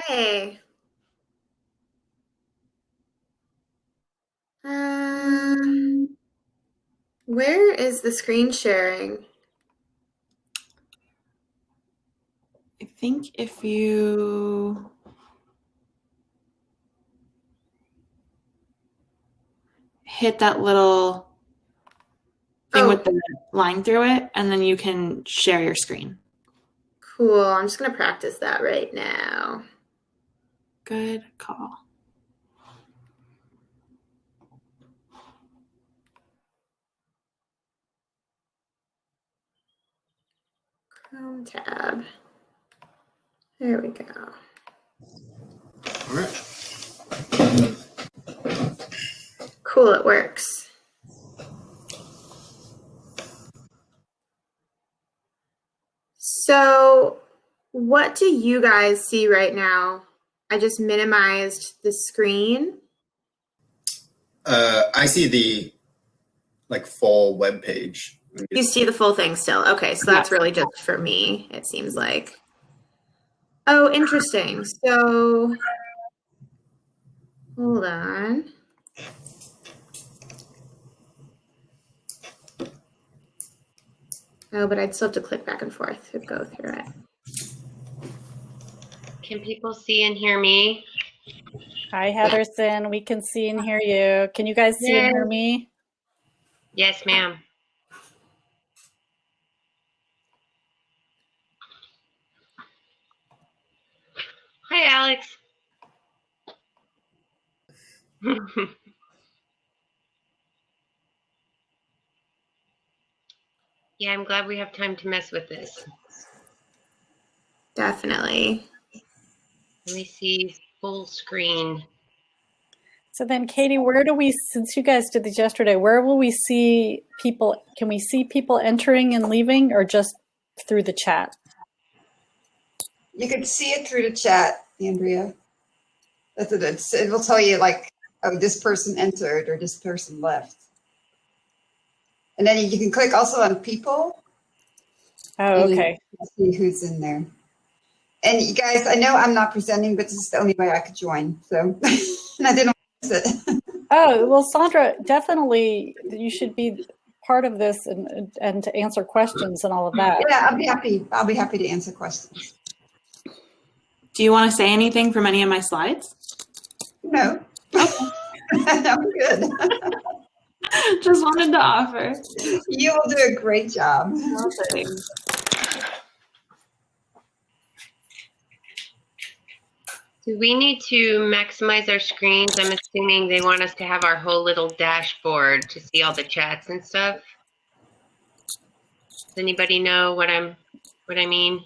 Hey, uh, where is the screen sharing? I think if you hit that little thing with Oh, the line through it, and then you can share your screen. cool. I'm just gonna practice that right now. Good call. Chrome tab. There we go. All right. Cool, it works. So, what do you guys see right now? I just minimized the screen. I see the full web page. You see the full thing still. Okay, so Yeah. that's really just for me, it seems like. Oh, interesting. So, hold on. Oh, but I'd still have to click back and forth to go through it. Can people see and hear me? Hi, Heatherson. We can see and hear you. Can you guys see and hear me? Yes, ma'am. Hi, Alex. Yeah, I'm glad we have time to mess with this. Definitely. Let me see full screen. So then, Katie, where do we, since you guys did this yesterday, where will we see people? Can we see people entering and leaving or just through the chat? You can see it through the chat, Andrea. That's it. It will tell you oh, this person entered or this person left. And then you can click also on people. Oh, okay. See who's in there. And you guys, I know I'm not presenting, but this is the only way I could join. So, and I didn't want to miss it. Oh, well, Sandra, definitely you should be part of this and to answer questions and all of that. Yeah, I'll be happy. I'll be happy to answer questions. Do you want to say anything from any of my slides? No. I'm good. Just wanted to offer. You will do a great job. No, thanks. Do we need to maximize our screens? I'm assuming they want us to have our whole little dashboard to see all the chats and stuff. Does anybody know what I mean?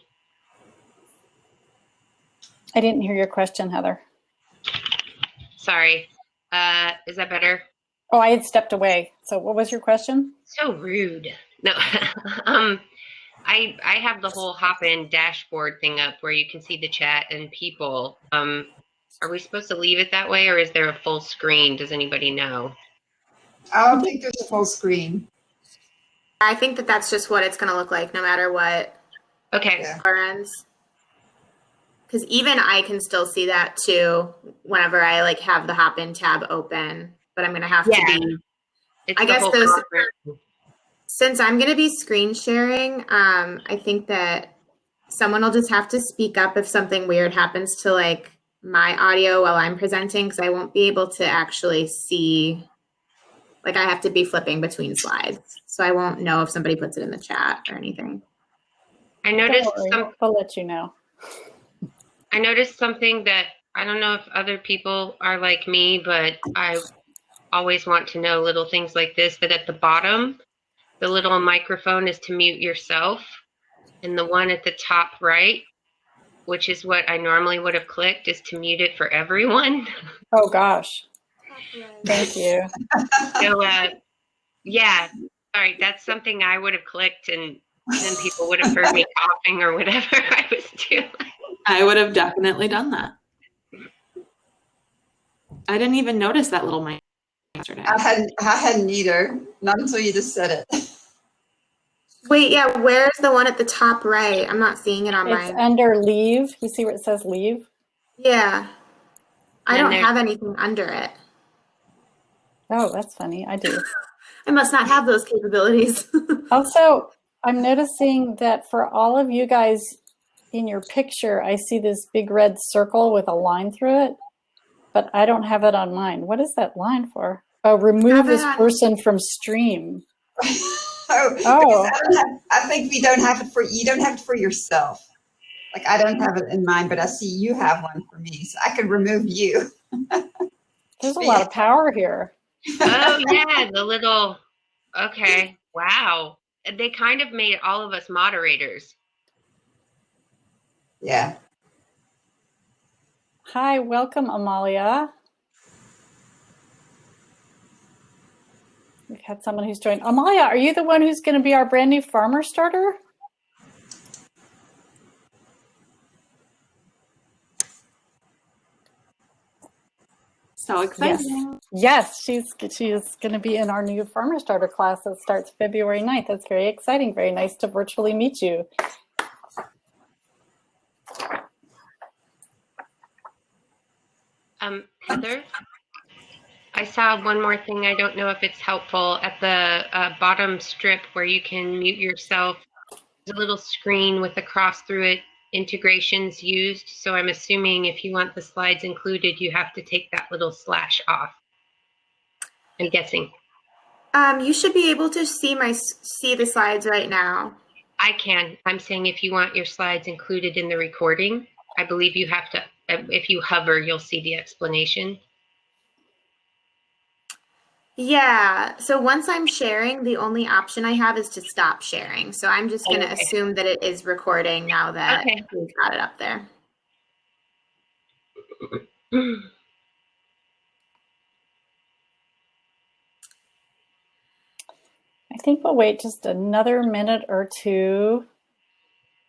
I didn't hear your question, Heather. Sorry. Is that better? Oh, I had stepped away. So what was your question? So rude. No. I have the whole hop-in dashboard thing up where you can see the chat and people. Are we supposed to leave it that way, or is there a full screen? Does anybody know? I don't think there's a full screen. I think that that's just what it's going to look like no matter what. Okay. Yeah. Ends. Because even I can still see that too whenever I have the hop-in tab open, but I'm going to have to be. It's I guess whole those. conference. Since I'm going to be screen sharing, I think that someone will just have to speak up if something weird happens to my audio while I'm presenting, because I won't be able to actually see. I have to be flipping between slides, so I won't know if somebody puts it in the chat or anything. I noticed I'll let you know. I noticed something that I don't know if other people are like me, but I always want to know little things like this, that at the bottom, the little microphone is to mute yourself, and the one at the top right, which is what I normally would have clicked, is to mute it for everyone. Oh, gosh. Thank you. So, yeah, sorry, that's something I would have clicked, and then people would have heard me coughing or whatever I was doing. I would have definitely done that. I didn't even notice that little mic yesterday. I hadn't either, not until you just said it. Wait, yeah, where's the one at the top right? I'm not seeing it on It's mine. under leave. You see where it says leave? Yeah. I And don't there- have anything under it. Oh, that's funny. I do. I must not have those capabilities. Also, I'm noticing that for all of you guys in your picture, I see this big red circle with a line through it, but I don't have it on mine. What is that line for? Oh, remove Have it this on- person from stream. Oh, Oh. because I think we don't have it for you. Don't have it for yourself. Like I don't have it in mine, but I see you have one for me, so I can remove you. There's a lot of power here. oh yeah, the little. Okay, wow. They kind of made all of us moderators. Yeah. Hi, welcome, Amalia. We've had someone who's joined. Amalia, are you the one who's going to be our brand new farmer starter? So exciting. Yes, she is going to be in our new farmer starter class that starts February 9th. That's very exciting. Very nice to virtually meet you. Heather, I saw one more thing. I don't know if it's helpful. At the bottom strip where you can mute yourself, there's a little screen with a cross through it, integrations used. So I'm assuming if you want the slides included, you have to take that little slash off. I'm guessing. You should be able to see the slides right now. I can. I'm saying if you want your slides included in the recording, I believe you have to, if you hover, you'll see the explanation. Yeah. So once I'm sharing, the only option I have is to stop sharing. So I'm just going to assume that it is recording now that we've got it up there. I think we'll wait just another minute or two.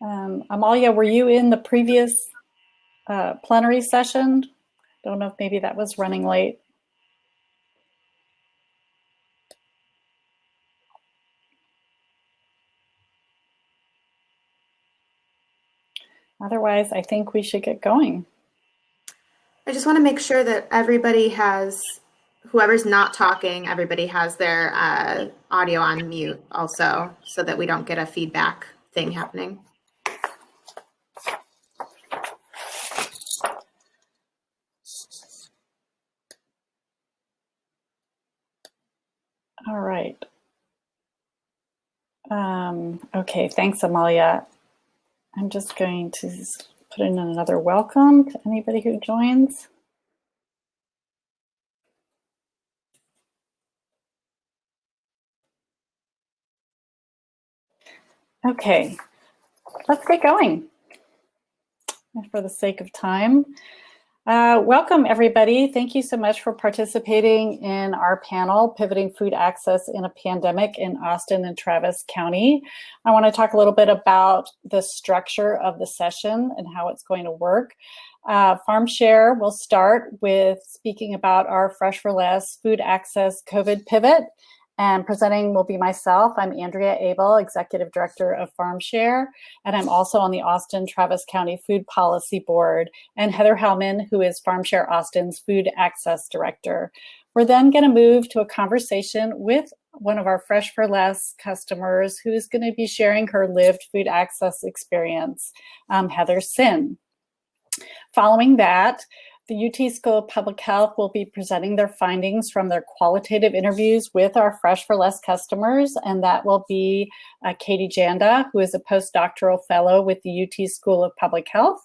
Amalia, were you in the previous plenary session? Don't know if maybe that was running late. Otherwise, I think we should get going. I just want to make sure that everybody has, whoever's not talking, everybody has their audio on mute also, so that we don't get a feedback thing happening. All right. Okay, thanks, Amalia. I'm just going to put in another welcome to anybody who joins. Okay, let's get going. For the sake of time. Welcome, everybody. Thank you so much for participating in our panel, Pivoting Food Access in a Pandemic in Austin and Travis County. I want to talk a little bit about the structure of the session and how it's going to work. FarmShare will start with speaking about our Fresh for Less food access COVID pivot. And presenting will be myself. I'm Andrea Abel, Executive Director of FarmShare, and I'm also on the Austin Travis County Food Policy Board, and Heather Hellman, who is FarmShare Austin's Food Access Director. We're then going to move to a conversation with one of our Fresh for Less customers who is going to be sharing her lived food access experience, Heather Sin. Following that, the UT School of Public Health will be presenting their findings from their qualitative interviews with our Fresh for Less customers, and that will be Katie Janda, who is a postdoctoral fellow with the UT School of Public Health,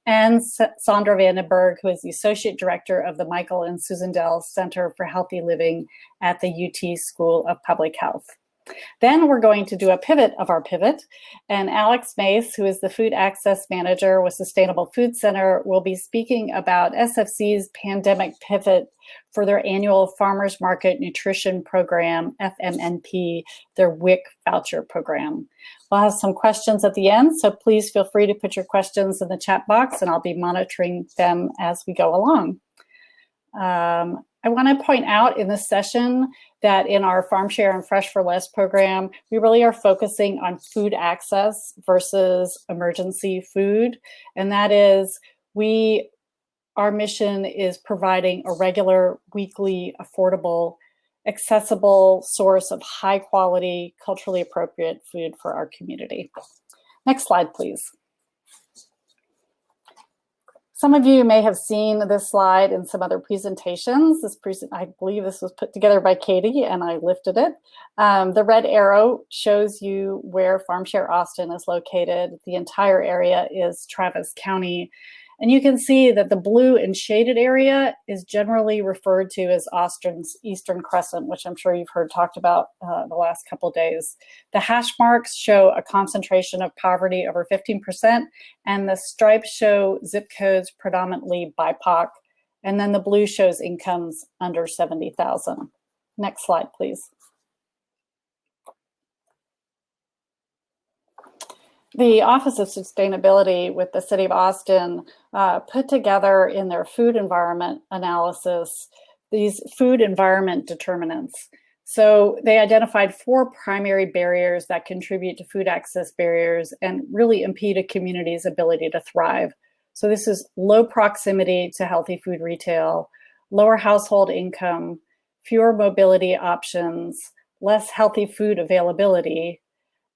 and Sandra Vandenberg, who is the Associate Director of the Michael and Susan Dell Center for Healthy Living at the UT School of Public Health. Then we're going to do a pivot of our pivot, and Alex Mace, who is the Food Access Manager with Sustainable Food Center, will be speaking about SFC's pandemic pivot for their annual Farmers Market Nutrition Program, FMNP, their WIC voucher program. We'll have some questions at the end, so please feel free to put your questions in the chat box, and I'll be monitoring them as we go along. I want to point out in this session that in our FarmShare and Fresh for Less program, we really are focusing on food access versus emergency food. And that is, we our mission is providing a regular, weekly, affordable, accessible source of high quality, culturally appropriate food for our community. Next slide, please. Some of you may have seen this slide in some other presentations. I believe this was put together by Katie and I lifted it. The red arrow shows you where FarmShare Austin is located. The entire area is Travis County. And you can see that the blue and shaded area is generally referred to as Austin's Eastern Crescent, which I'm sure you've heard talked about the last couple of days. The hash marks show a concentration of poverty over 15%, and the stripes show zip codes predominantly BIPOC, and then the blue shows incomes under 70,000. Next slide, please. The Office of Sustainability with the City of Austin put together in their food environment analysis these food environment determinants. So they identified 4 primary barriers that contribute to food access barriers and really impede a community's ability to thrive. So this is low proximity to healthy food retail, lower household income, fewer mobility options, less healthy food availability.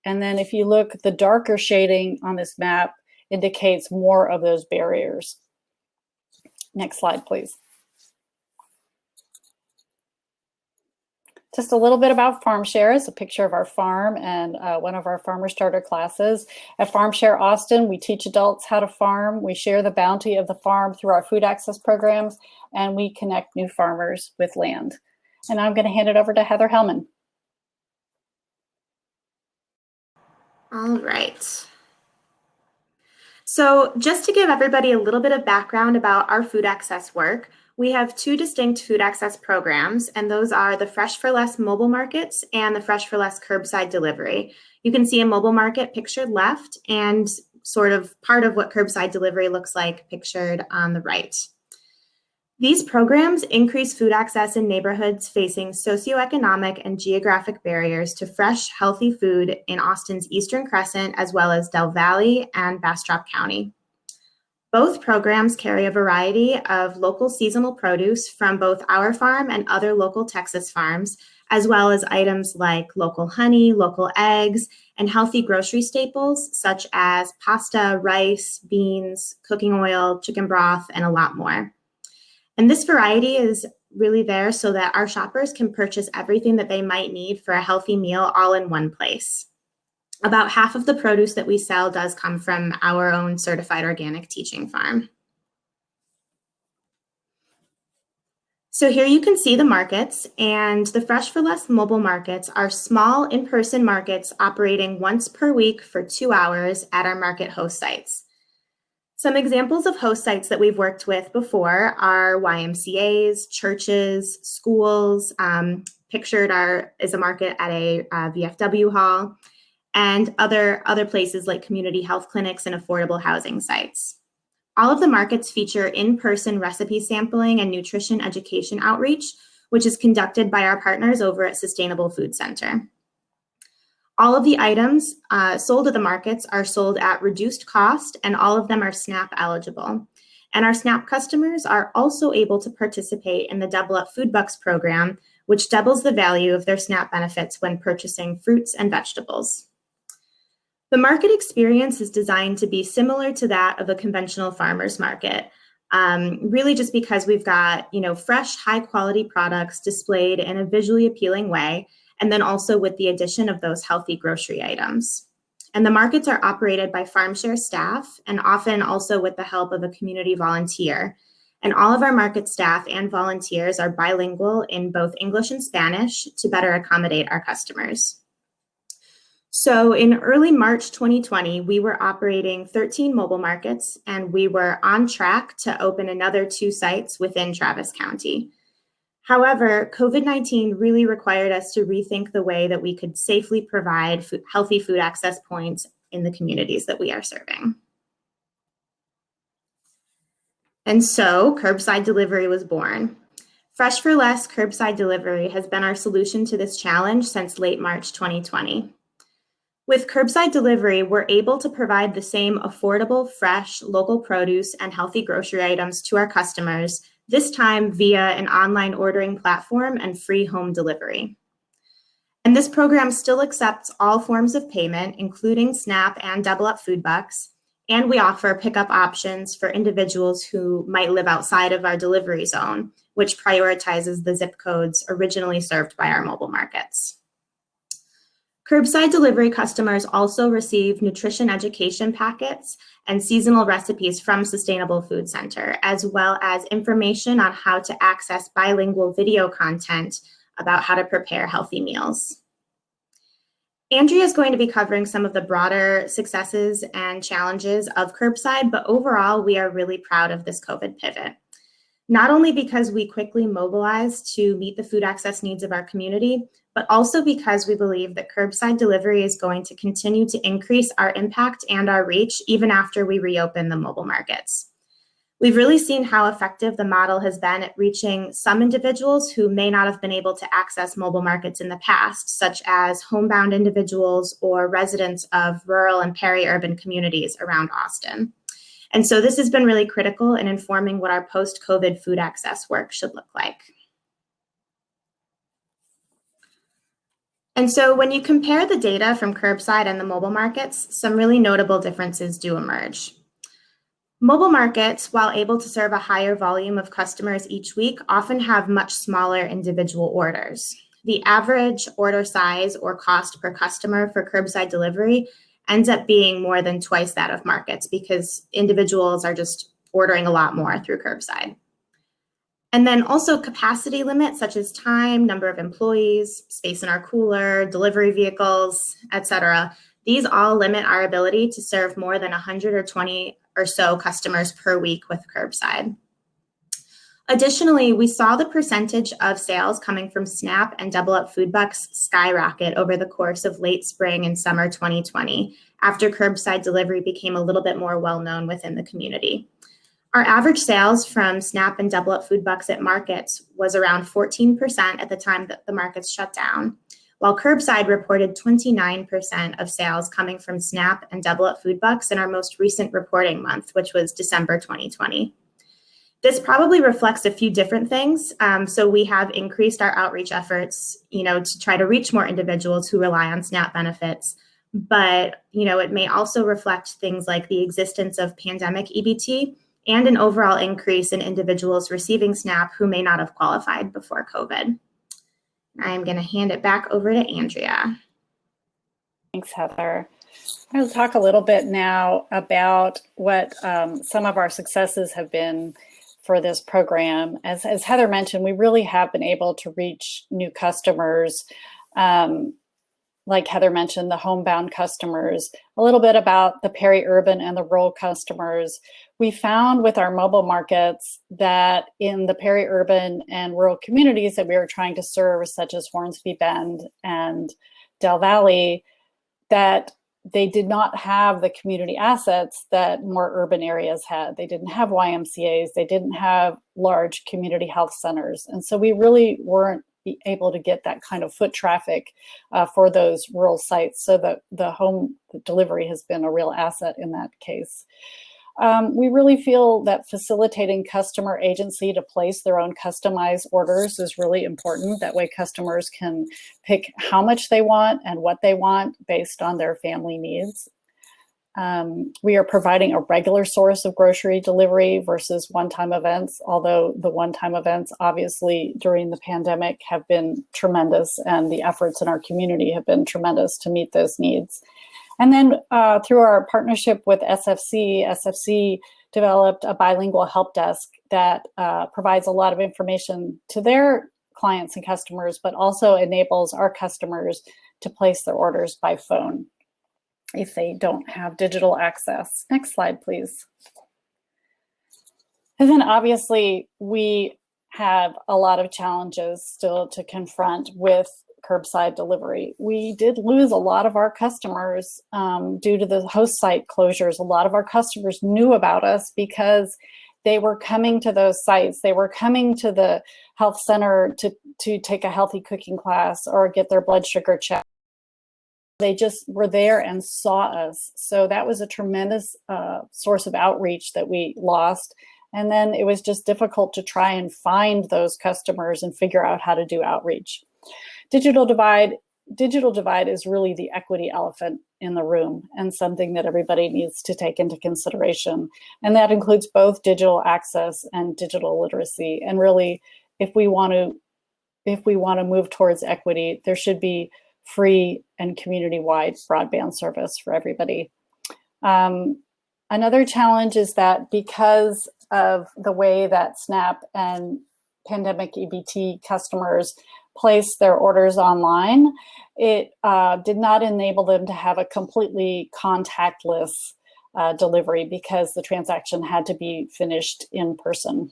And then if you look, the darker shading on this map indicates more of those barriers. Next slide, please. Just a little bit about FarmShare. It's a picture of our farm and one of our farmer starter classes. At FarmShare Austin, we teach adults how to farm. We share the bounty of the farm through our food access programs, and we connect new farmers with land. And I'm going to hand it over to Heather Hellman. All right. So just to give everybody a little bit of background about our food access work, we have 2 distinct food access programs, and those are the Fresh for Less mobile markets and the Fresh for Less curbside delivery. You can see a mobile market pictured left and sort of part of what curbside delivery looks like pictured on the right. These programs increase food access in neighborhoods facing socioeconomic and geographic barriers to fresh, healthy food in Austin's Eastern Crescent, as well as Del Valle and Bastrop County. Both programs carry a variety of local seasonal produce from both our farm and other local Texas farms, as well as items like local honey, local eggs, and healthy grocery staples such as pasta, rice, beans, cooking oil, chicken broth, and a lot more. And this variety is really there so that our shoppers can purchase everything that they might need for a healthy meal all in one place. About half of the produce that we sell does come from our own certified organic teaching farm. So here you can see the markets, and the Fresh for Less mobile markets are small in-person markets operating once per week for 2 hours at our market host sites. Some examples of host sites that we've worked with before are YMCAs, churches, schools, pictured is a market at a VFW hall, and other places like community health clinics and affordable housing sites. All of the markets feature in-person recipe sampling and nutrition education outreach, which is conducted by our partners over at Sustainable Food Center. All of the items sold at the markets are sold at reduced cost, and all of them are SNAP eligible. And our SNAP customers are also able to participate in the Double Up Food Bucks program, which doubles the value of their SNAP benefits when purchasing fruits and vegetables. The market experience is designed to be similar to that of a conventional farmer's market, really just because we've got, fresh, high quality products displayed in a visually appealing way, and then also with the addition of those healthy grocery items. And the markets are operated by FarmShare staff and often also with the help of a community volunteer. And all of our market staff and volunteers are bilingual in both English and Spanish to better accommodate our customers. So in early March 2020, we were operating 13 mobile markets, and we were on track to open another 2 sites within Travis County. However, COVID-19 really required us to rethink the way that we could safely provide healthy food access points in the communities that we are serving. And so Curbside Delivery was born. Fresh for Less Curbside Delivery has been our solution to this challenge since late March 2020. With curbside delivery, we're able to provide the same affordable, fresh, local produce and healthy grocery items to our customers, this time via an online ordering platform and free home delivery. And this program still accepts all forms of payment, including SNAP and Double Up Food Bucks, and we offer pickup options for individuals who might live outside of our delivery zone, which prioritizes the zip codes originally served by our mobile markets. Curbside delivery customers also receive nutrition education packets and seasonal recipes from Sustainable Food Center, as well as information on how to access bilingual video content about how to prepare healthy meals. Andrea is going to be covering some of the broader successes and challenges of curbside, but overall, we are really proud of this COVID pivot. Not only because we quickly mobilized to meet the food access needs of our community, but also because we believe that curbside delivery is going to continue to increase our impact and our reach even after we reopen the mobile markets. We've really seen how effective the model has been at reaching some individuals who may not have been able to access mobile markets in the past, such as homebound individuals or residents of rural and peri-urban communities around Austin. And so this has been really critical in informing what our post-COVID food access work should look like. And so when you compare the data from curbside and the mobile markets, some really notable differences do emerge. Mobile markets, while able to serve a higher volume of customers each week, often have much smaller individual orders. The average order size or cost per customer for curbside delivery ends up being more than twice that of markets because individuals are just ordering a lot more through curbside. And then also capacity limits such as time, number of employees, space in our cooler, delivery vehicles, etc. These all limit our ability to serve more than 120 or so customers per week with curbside. Additionally, we saw the percentage of sales coming from SNAP and Double Up Food Bucks skyrocket over the course of late spring and summer 2020 after curbside delivery became a little bit more well-known within the community. Our average sales from SNAP and Double Up Food Bucks at markets was around 14% at the time that the markets shut down, while curbside reported 29% of sales coming from SNAP and Double Up Food Bucks in our most recent reporting month, which was December 2020. This probably reflects a few different things. So we have increased our outreach efforts, to try to reach more individuals who rely on SNAP benefits. But, it may also reflect things like the existence of pandemic EBT and an overall increase in individuals receiving SNAP who may not have qualified before COVID. I'm going to hand it back over to Andrea. Thanks, Heather. I'll talk a little bit now about what some of our successes have been for this program. As Heather mentioned, we really have been able to reach new customers. Like Heather mentioned, the homebound customers, a little bit about the peri-urban and the rural customers. We found with our mobile markets that in the peri-urban and rural communities that we were trying to serve, such as Hornsby Bend and Del Valley, that they did not have the community assets that more urban areas had. They didn't have YMCAs, they didn't have large community health centers. And so we really weren't able to get that kind of foot traffic for those rural sites. So the home delivery has been a real asset in that case. We really feel that facilitating customer agency to place their own customized orders is really important. That way customers can pick how much they want and what they want based on their family needs. We are providing a regular source of grocery delivery versus one-time events, although the one-time events obviously during the pandemic have been tremendous and the efforts in our community have been tremendous to meet those needs. And then through our partnership with SFC developed a bilingual help desk that provides a lot of information to their clients and customers, but also enables our customers to place their orders by phone if they don't have digital access. Next slide, please. And then obviously we have a lot of challenges still to confront with curbside delivery. We did lose a lot of our customers due to the host site closures. A lot of our customers knew about us because they were coming to those sites. They were coming to the health center to take a healthy cooking class or get their blood sugar checked. They just were there and saw us. So that was a tremendous source of outreach that we lost. And then it was just difficult to try and find those customers and figure out how to do outreach. Digital divide is really the equity elephant in the room and something that everybody needs to take into consideration. And that includes both digital access and digital literacy. And really, if we want to move towards equity, there should be free and community-wide broadband service for everybody. Another challenge is that because of the way that SNAP and pandemic EBT customers place their orders online, it did not enable them to have a completely contactless delivery because the transaction had to be finished in person.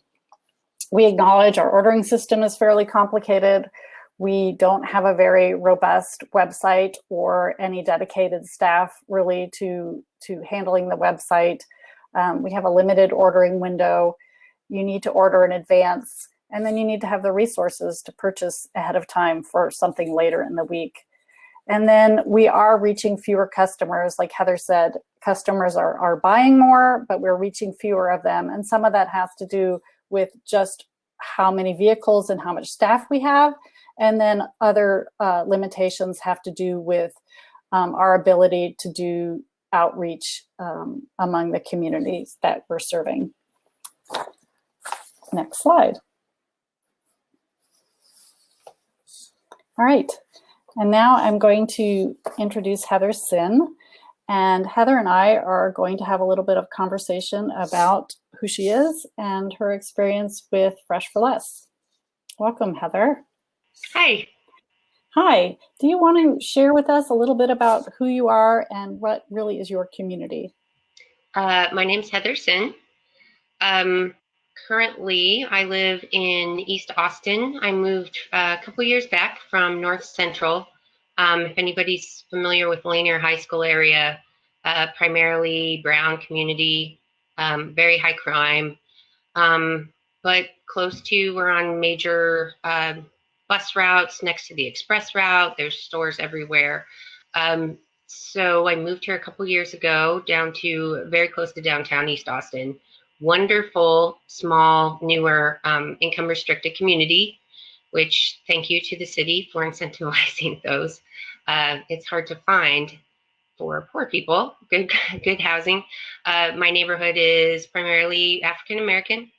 We acknowledge our ordering system is fairly complicated. We don't have a very robust website or any dedicated staff really to handling the website. We have a limited ordering window. You need to order in advance, and then you need to have the resources to purchase ahead of time for something later in the week. And then we are reaching fewer customers. Like Heather said, customers are buying more, but we're reaching fewer of them. And some of that has to do with just how many vehicles and how much staff we have. And then other limitations have to do with our ability to do outreach among the communities that we're serving. Next slide. All right, and now I'm going to introduce Heather Sin. And Heather and I are going to have a little bit of conversation about who she is and her experience with Fresh for Less. Welcome, Heather. Hi. Hi, do you want to share with us a little bit about who you are and what really is your community? My name's Heather Sin. Currently, I live in East Austin. I moved a couple years back from North Central. If anybody's familiar with Lanier High School area, primarily brown community, very high crime, but close to, we're on major bus routes next to the express route. There's stores everywhere. So I moved here a couple years ago down to very close to downtown East Austin. Wonderful, small, newer, income restricted community, which thank you to the city for incentivizing those. It's hard to find for poor people, good housing. My neighborhood is primarily African-American,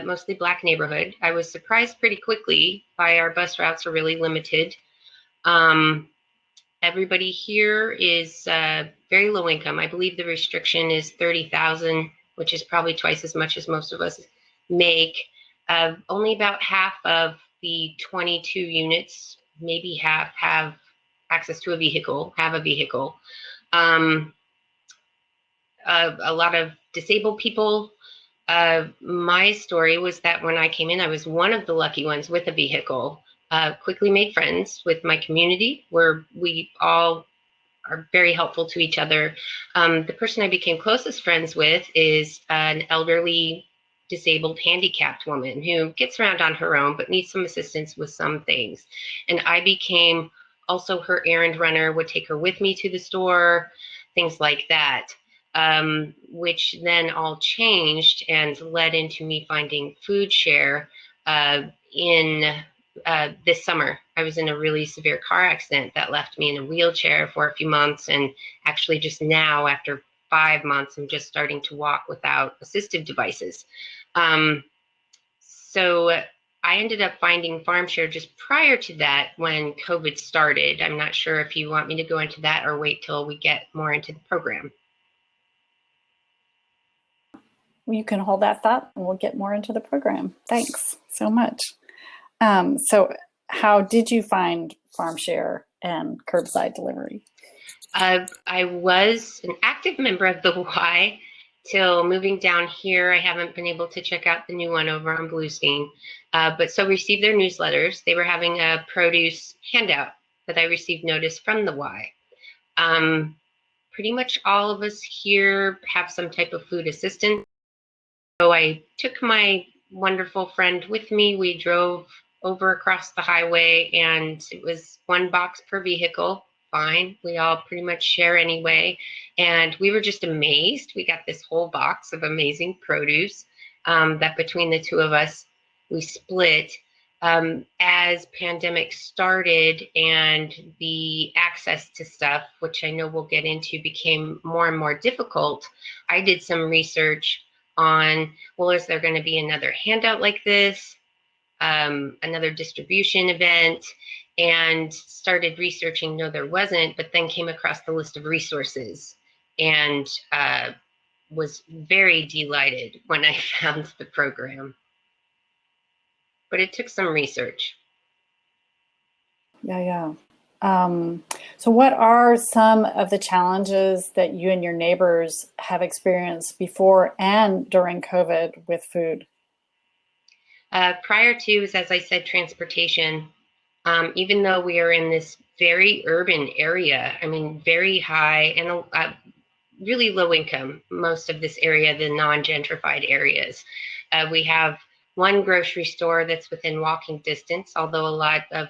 mostly Black neighborhood. I was surprised pretty quickly by our bus routes are really limited. Everybody here is very low income. I believe the restriction is 30,000, which is probably twice as much as most of us make. Only about half of the 22 units, maybe half, have access to a vehicle, have a vehicle. A lot of disabled people. My story was that when I came in, I was one of the lucky ones with a vehicle. Quickly made friends with my community, where we all are very helpful to each other. The person I became closest friends with is an elderly, disabled, handicapped woman who gets around on her own, but needs some assistance with some things. And I became also her errand runner, would take her with me to the store, things like that, which then all changed and led into me finding Food Share in this summer. I was in a really severe car accident that left me in a wheelchair for a few months, and actually just now, after 5 months, I'm just starting to walk without assistive devices. So I ended up finding FarmShare just prior to that when COVID started. I'm not sure if you want me to go into that or wait till we get more into the program. You can hold that thought and we'll get more into the program. Thanks so much. So how did you find FarmShare and Curbside Delivery? I was an active member of the Y till moving down here. I haven't been able to check out the new one over on Bluestein, but so received their newsletters. They were having a produce handout that I received notice from the Y. Pretty much all of us here have some type of food assistance. So I took my wonderful friend with me. We drove over across the highway, and it was 1 box per vehicle. fine. We all pretty much share anyway. And we were just amazed. We got this whole box of amazing produce that between the two of us, we split. As pandemic started and the access to stuff, which I know we'll get into, became more and more difficult, I did some research on, well, is there going to be another handout like this? Another distribution event, and started researching. No, there wasn't, but then came across the list of resources and was very delighted when I found the program. But it took some research. Yeah. So what are some of the challenges that you and your neighbors have experienced before and during COVID with food? Prior to, as I said, transportation, even though we are in this very urban area, I mean, very high and really low income, most of this area, the non-gentrified areas. We have one grocery store that's within walking distance, although a lot of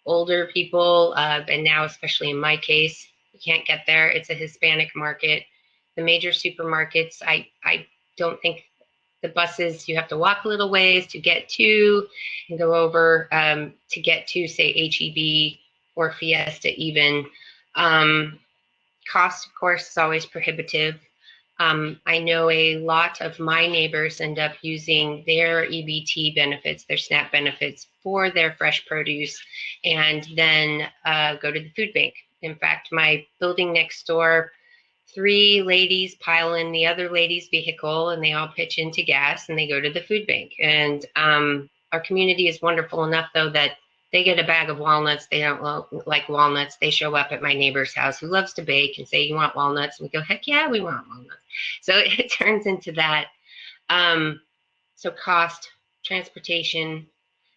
older people, and now especially in my case, you can't get there. It's a Hispanic market. The major supermarkets, I don't think the buses, you have to walk a little ways to get to and go over to get to, say, HEB or Fiesta even. Cost, of course, is always prohibitive. I know a lot of my neighbors end up using their EBT benefits, their SNAP benefits, for their fresh produce, and then go to the food bank. In fact, my building next door, 3 ladies pile in the other lady's vehicle, and they all pitch into gas, and they go to the food bank. And our community is wonderful enough, though, that they get a bag of walnuts. They don't like walnuts. They show up at my neighbor's house who loves to bake and say, "You want walnuts?" And we go, "Heck yeah, we want walnuts." So it turns into that. So cost, transportation,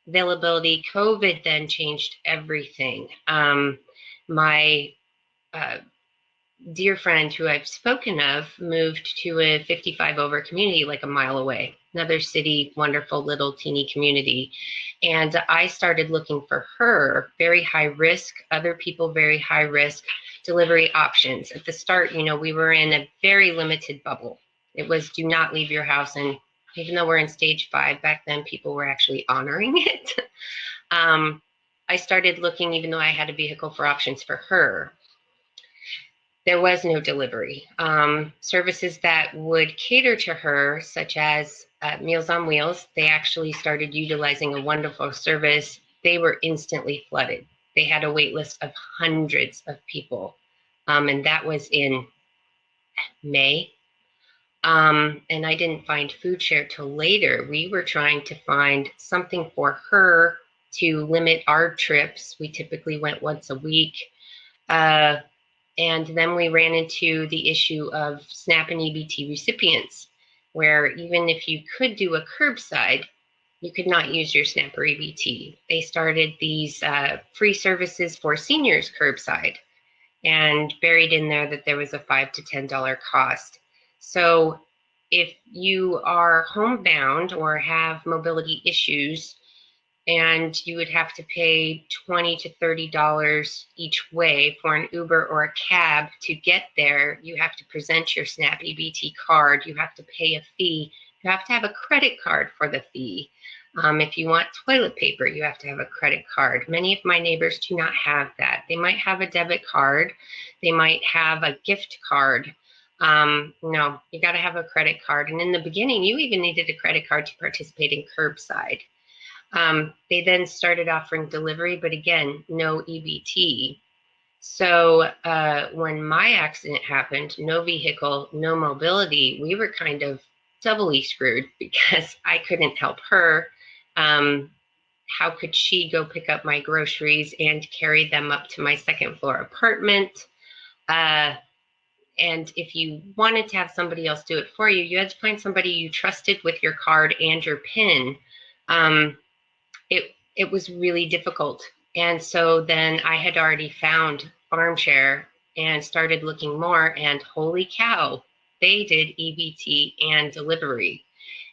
availability. COVID then changed everything. My dear friend who I've spoken of moved to a 55 over community like a mile away, another city, wonderful little teeny community. And I started looking for her, very high risk, other people very high risk delivery options. At the start, you know, we were in a very limited bubble. It was do not leave your house. And even though we're in stage 5 back then, people were actually honoring it. I started looking, even though I had a vehicle, for options for her. There was no delivery. Services that would cater to her, such as Meals on Wheels, they actually started utilizing a wonderful service. They were instantly flooded. They had a wait list of hundreds of people. And that was in May. And I didn't find food share till later. We were trying to find something for her to limit our trips. We typically went once a week. And then we ran into the issue of SNAP and EBT recipients, where even if you could do a curbside, you could not use your SNAP or EBT. They started these free services for seniors curbside, and buried in there that there was a $5 to $10 cost. So if you are homebound or have mobility issues, and you would have to pay $20 to $30 each way for an Uber or a cab to get there. You have to present your SNAP EBT card. You have to pay a fee. You have to have a credit card for the fee. If you want toilet paper, you have to have a credit card. Many of my neighbors do not have that. They might have a debit card. They might have a gift card. No, you got to have a credit card. And in the beginning, you even needed a credit card to participate in curbside. They then started offering delivery, but again, no EBT. So when my accident happened, no vehicle, no mobility, we were kind of doubly screwed because I couldn't help her. How could she go pick up my groceries and carry them up to my 2nd floor apartment? And if you wanted to have somebody else do it for you, you had to find somebody you trusted with your card and your PIN. It was really difficult. And so then I had already found FarmShare and started looking more, and holy cow, they did EBT and delivery.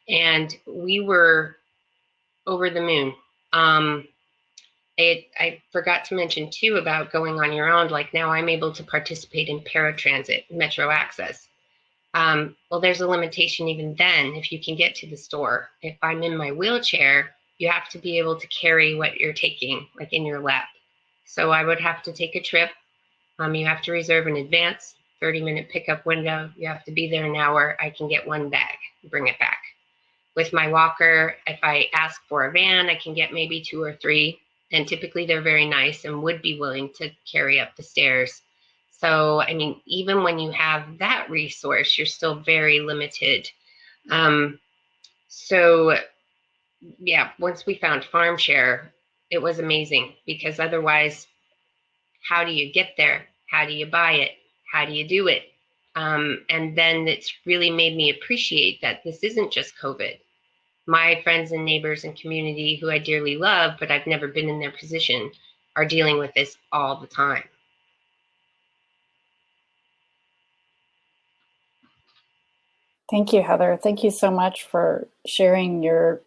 And we were over the moon. I forgot to mention too about going on your own. Like now I'm able to participate in paratransit, metro access. Well, there's a limitation even then if you can get to the store. If I'm in my wheelchair, you have to be able to carry what you're taking, like in your lap. So I would have to take a trip. You have to reserve in advance, 30-minute pickup window. You have to be there an hour. I can get one bag, bring it back. With my walker, if I ask for a van, I can get maybe 2 or 3. And typically they're very nice and would be willing to carry up the stairs. So, I mean, even when you have that resource, you're still very limited. So, yeah, once we found FarmShare, it was amazing because otherwise, how do you get there? How do you buy it? How do you do it? And then it's really made me appreciate that this isn't just COVID. My friends and neighbors and community who I dearly love, but I've never been in their position, are dealing with this all the time. Thank you, Heather. Thank you so much for sharing your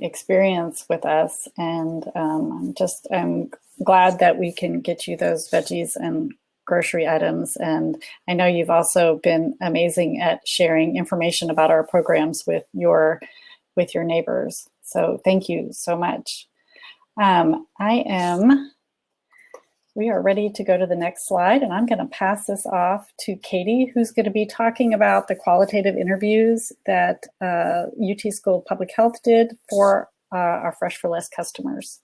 experience with us. And I'm glad that we can get you those veggies and grocery items. And I know you've also been amazing at sharing information about our programs with your neighbors. So thank you so much. We are ready to go to the next slide, and I'm going to pass this off to Katie, who's going to be talking about the qualitative interviews that UT School of Public Health did for our Fresh for Less customers.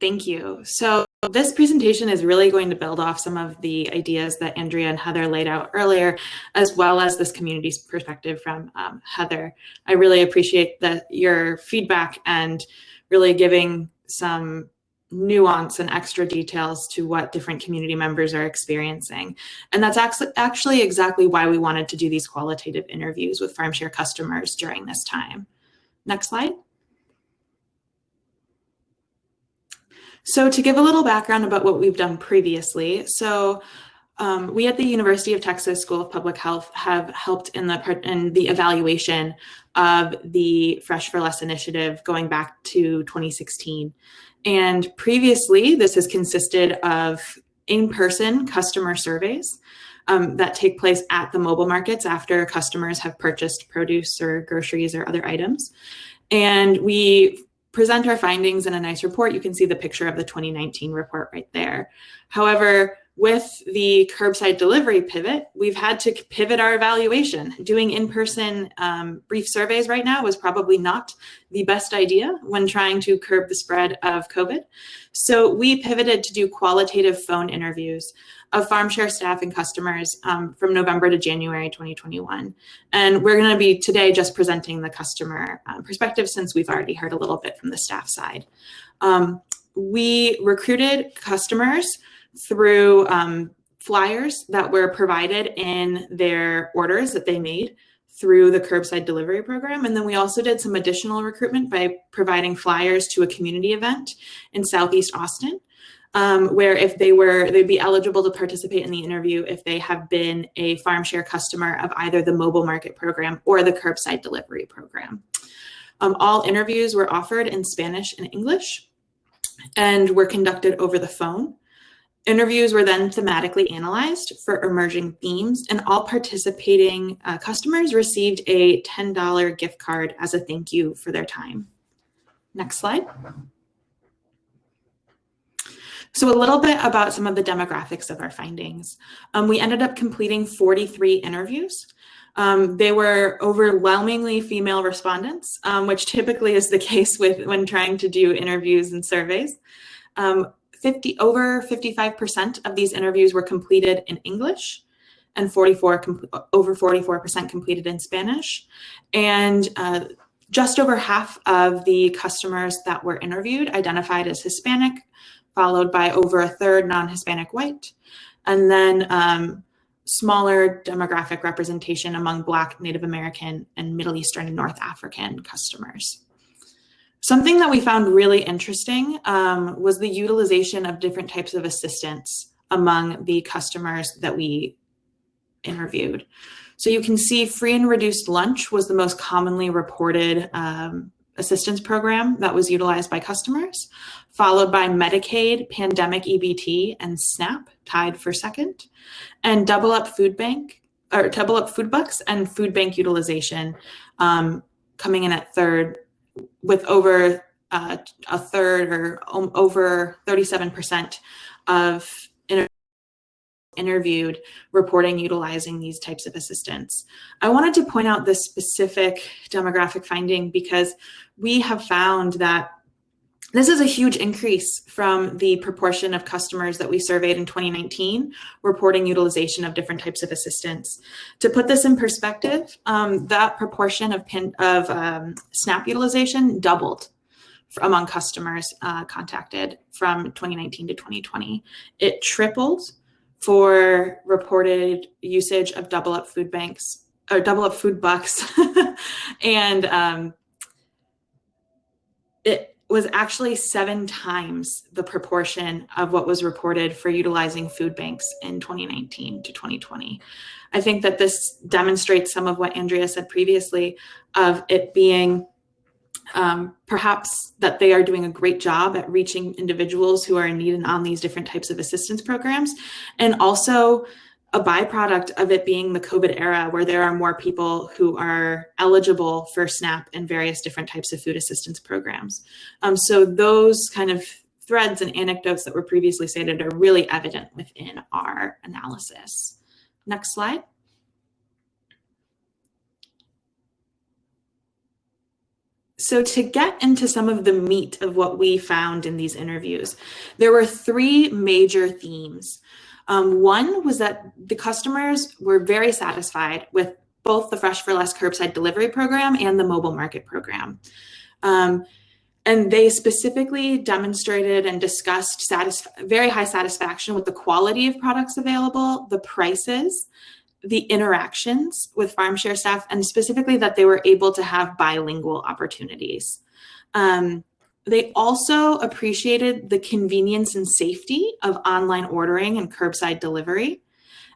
Thank you. So this presentation is really going to build off some of the ideas that Andrea and Heather laid out earlier, as well as this community's perspective from Heather. I really appreciate your feedback and really giving some nuance and extra details to what different community members are experiencing. And that's actually exactly why we wanted to do these qualitative interviews with FarmShare customers during this time. Next slide. So to give a little background about what we've done previously, so we at the University of Texas School of Public Health have helped in the evaluation of the Fresh for Less initiative going back to 2016. And previously, this has consisted of in-person customer surveys that take place at the mobile markets after customers have purchased produce or groceries or other items. And we present our findings in a nice report. You can see the picture of the 2019 report right there. However, with the curbside delivery pivot, we've had to pivot our evaluation. Doing in-person brief surveys right now was probably not the best idea when trying to curb the spread of COVID. So we pivoted to do qualitative phone interviews of FarmShare staff and customers from November to January 2021. And we're going to be today just presenting the customer perspective, since we've already heard a little bit from the staff side. We recruited customers through flyers that were provided in their orders that they made through the Curbside Delivery program. And then we also did some additional recruitment by providing flyers to a community event in Southeast Austin, where if they'd be eligible to participate in the interview if they have been a FarmShare customer of either the mobile market program or the Curbside Delivery program. All interviews were offered in Spanish and English and were conducted over the phone. Interviews were then thematically analyzed for emerging themes, and all participating customers received a $10 gift card as a thank you for their time. Next slide. So a little bit about some of the demographics of our findings. We ended up completing 43 interviews. They were overwhelmingly female respondents, which typically is the case when trying to do interviews and surveys. Over 55% of these interviews were completed in English, and over 44% completed in Spanish. And just over half of the customers that were interviewed identified as Hispanic, followed by over a third non-Hispanic white, and then smaller demographic representation among Black, Native American, and Middle Eastern and North African customers. Something that we found really interesting was the utilization of different types of assistance among the customers that we interviewed. So you can see free and reduced lunch was the most commonly reported assistance program that was utilized by customers, followed by Medicaid, pandemic EBT, and SNAP tied for second, and double up food bucks and food bank utilization coming in at third, with over a third or over 37% of interviewed reporting utilizing these types of assistance. I wanted to point out this specific demographic finding because we have found that this is a huge increase from the proportion of customers that we surveyed in 2019 reporting utilization of different types of assistance. To put this in perspective, that proportion of SNAP utilization doubled among customers contacted from 2019 to 2020. It tripled for reported usage of double up food banks or double up food bucks. And it was actually 7 times the proportion of what was reported for utilizing food banks in 2019 to 2020. I think that this demonstrates some of what Andrea said previously of it being perhaps that they are doing a great job at reaching individuals who are in need and on these different types of assistance programs, and also a byproduct of it being the COVID era where there are more people who are eligible for SNAP and various different types of food assistance programs. So those kind of threads and anecdotes that were previously stated are really evident within our analysis. Next slide. So to get into some of the meat of what we found in these interviews, there were 3 major themes. One was that the customers were very satisfied with both the Fresh for Less curbside delivery program and the mobile market program. And they specifically demonstrated and discussed very high satisfaction with the quality of products available, the prices, the interactions with farm share staff, and specifically that they were able to have bilingual opportunities. They also appreciated the convenience and safety of online ordering and curbside delivery,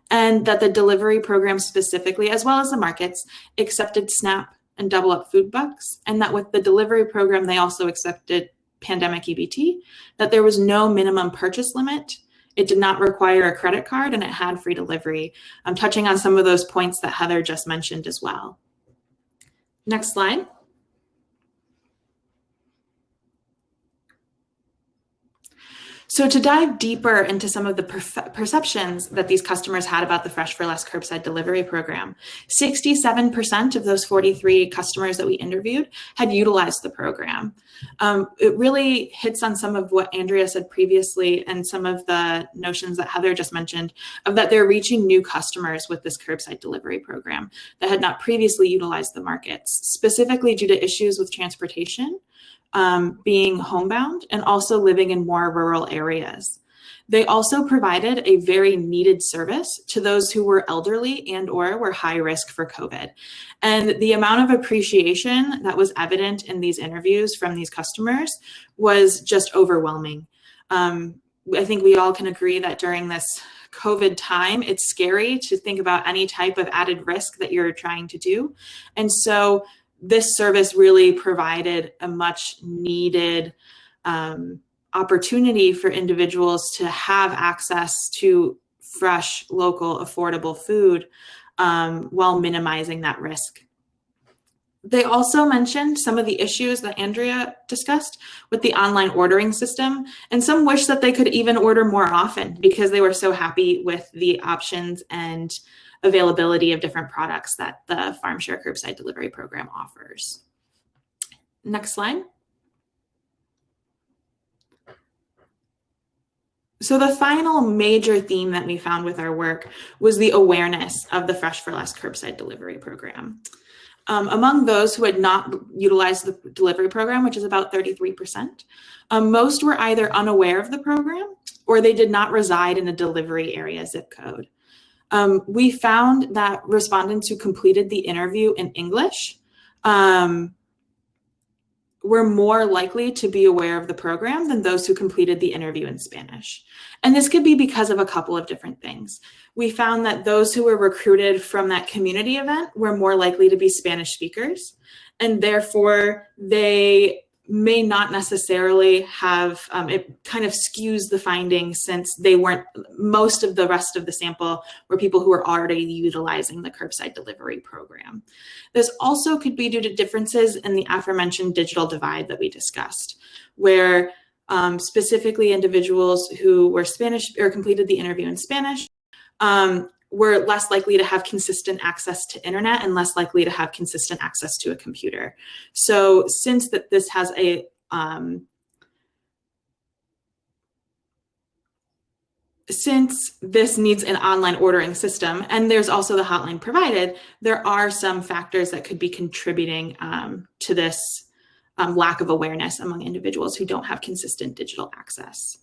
and that the delivery program specifically, as well as the markets, accepted SNAP and double up food bucks, and that with the delivery program, they also accepted pandemic EBT, that there was no minimum purchase limit. It did not require a credit card, and it had free delivery. I'm touching on some of those points that Heather just mentioned as well. Next slide. So to dive deeper into some of the perceptions that these customers had about the Fresh for Less curbside delivery program, 67% of those 43 customers that we interviewed had utilized the program. It really hits on some of what Andrea said previously and some of the notions that Heather just mentioned of that they're reaching new customers with this curbside delivery program that had not previously utilized the markets, specifically due to issues with transportation, being homebound, and also living in more rural areas. They also provided a very needed service to those who were elderly and or were high risk for COVID. And the amount of appreciation that was evident in these interviews from these customers was just overwhelming. I think we all can agree that during this COVID time, it's scary to think about any type of added risk that you're trying to do. And so this service really provided a much needed opportunity for individuals to have access to fresh, local, affordable food while minimizing that risk. They also mentioned some of the issues that Andrea discussed with the online ordering system, and some wish that they could even order more often because they were so happy with the options and availability of different products that the Farm Share Curbside Delivery program offers. Next slide. So the final major theme that we found with our work was the awareness of the Fresh for Less Curbside Delivery program. Among those who had not utilized the delivery program, which is about 33%, most were either unaware of the program or they did not reside in a delivery area zip code. We found that respondents who completed the interview in English were more likely to be aware of the program than those who completed the interview in Spanish. And this could be because of a couple of different things. We found that those who were recruited from that community event were more likely to be Spanish speakers, and therefore they may not necessarily have, it kind of skews the findings since they weren't, most of the rest of the sample were people who were already utilizing the curbside delivery program. This also could be due to differences in the aforementioned digital divide that we discussed, where specifically individuals who were Spanish or completed the interview in Spanish were less likely to have consistent access to internet and less likely to have consistent access to a computer. So since that this has a since this needs an online ordering system, and there's also the hotline provided, there are some factors that could be contributing to this lack of awareness among individuals who don't have consistent digital access.